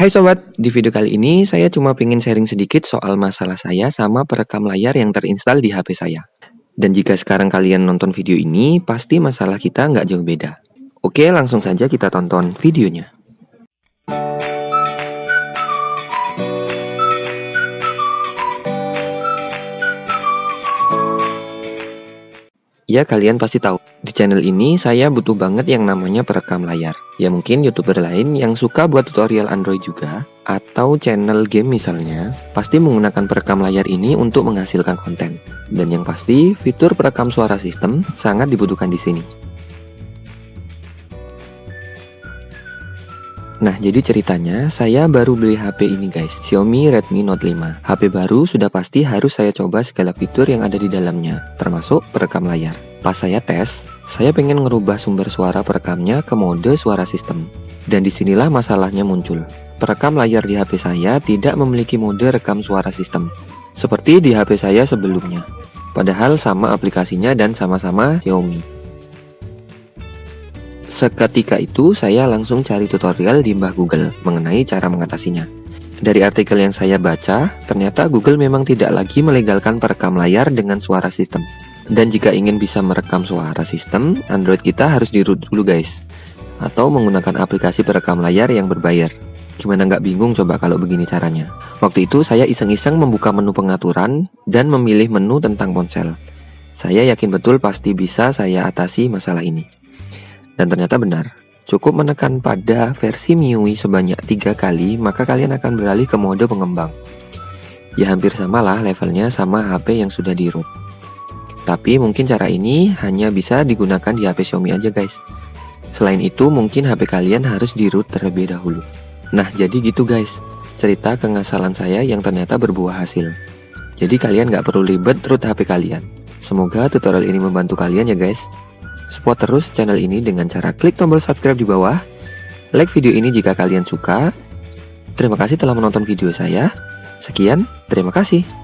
Hai sobat, di video kali ini saya cuma pengen sharing sedikit soal masalah saya sama perekam layar yang terinstal di HP saya. Dan jika sekarang kalian nonton video ini, pasti masalah kita nggak jauh beda. Oke, langsung saja kita tonton videonya. Ya, kalian pasti tahu, di channel ini saya butuh banget yang namanya perekam layar. Ya mungkin YouTuber lain yang suka buat tutorial Android juga, atau channel game misalnya, pasti menggunakan perekam layar ini untuk menghasilkan konten. Dan yang pasti, fitur perekam suara sistem sangat dibutuhkan di sini. Nah, jadi ceritanya, saya baru beli HP ini guys, Xiaomi Redmi Note 5. HP baru sudah pasti harus saya coba segala fitur yang ada di dalamnya, termasuk perekam layar. Pas saya tes, saya pengen ngerubah sumber suara perekamnya ke mode suara sistem. Dan disinilah masalahnya muncul. Perekam layar di HP saya tidak memiliki mode rekam suara sistem, seperti di HP saya sebelumnya. Padahal sama aplikasinya dan sama-sama Xiaomi. Seketika itu saya langsung cari tutorial di Mbah Google mengenai cara mengatasinya. Dari artikel yang saya baca, ternyata Google memang tidak lagi melegalkan perekam layar dengan suara sistem. Dan jika ingin bisa merekam suara sistem, Android kita harus di-root dulu guys. Atau menggunakan aplikasi perekam layar yang berbayar. Gimana nggak bingung coba kalau begini caranya? Waktu itu saya iseng-iseng membuka menu pengaturan dan memilih menu tentang ponsel. Saya yakin betul pasti bisa saya atasi masalah ini. Dan ternyata benar, cukup menekan pada versi MIUI sebanyak 3 kali, maka kalian akan beralih ke mode pengembang. Ya hampir samalah levelnya sama HP yang sudah di-root. Tapi mungkin cara ini hanya bisa digunakan di HP Xiaomi aja guys. Selain itu mungkin HP kalian harus di-root terlebih dahulu. Nah jadi gitu guys, cerita kengasalan saya yang ternyata berbuah hasil. Jadi kalian gak perlu ribet root HP kalian. Semoga tutorial ini membantu kalian ya guys. Support terus channel ini dengan cara klik tombol subscribe di bawah. Like video ini jika kalian suka. Terima kasih telah menonton video saya. Sekian, terima kasih.